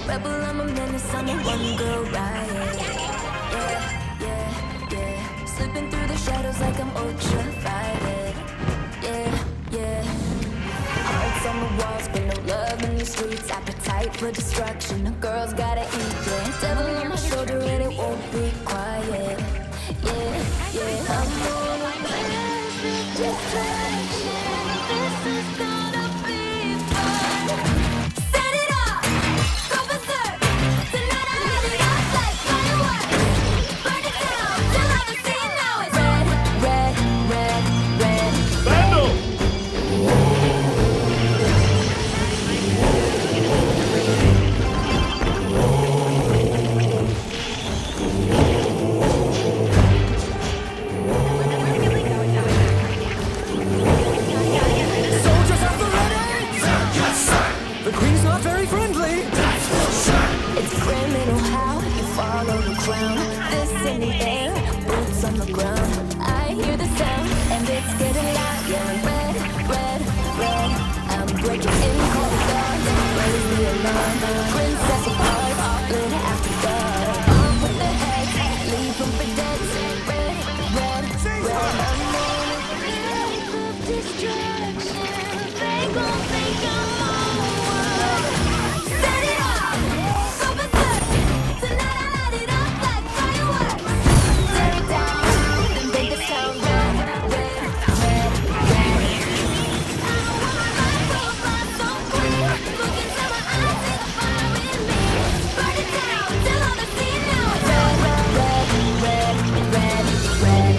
Rebel, I'm a menace, I'm a one-girl riot. Yeah, yeah, yeah. Slipping through the shadows like I'm ultraviolet. Yeah, yeah. Hearts on the walls, but no love in the streets. Appetite for destruction, the girls gotta eat, yeah. Devil on my shoulder and it won't be quiet. Yeah, yeah. I'm on a massive distraction. This is gonna be fun. Set it off, go berserk. Tonight I light it up like fireworks. Burn it down till all the scene now is red, red, red, red. Vandal! Soldiers at the ready! Yes, sir! The Queen's not very friendly! That's for sure! It's criminal how you follow the crown. This in the air, boots on the ground. I hear the sound and it's getting loud. Yeah, red, red, red. I'm breaking in, call the guards. Raise the alarm. Princess apart, lit after dark. On with the heads, leave them for dead. Red, red, red. I'm on a path of destruction. They gon' think I'm over. Set it off, go berserk. Tonight I light it up like fireworks. Tear it down, then make this town red, red, red, red. I don't wanna run, so I fly so quick. Look into my eyes, see the fire in me. Burn it down till all the scene now is red, red, red, red, red.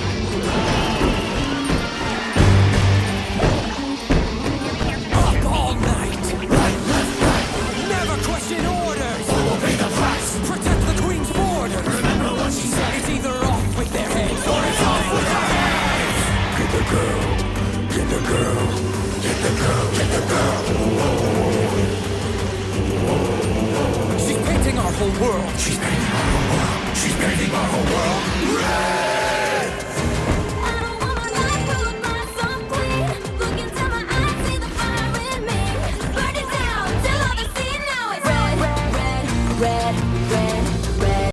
Up all night! Right, left, right! Never question orders! Obey the facts! Protect the Queen's borders! Remember what she said! It's either off with their heads Or it's off with our heads! Get the girl! Get the girl! Get the girl! Get the girl! She's painting our whole world! She's painting our whole world! She's painting our whole world! Red!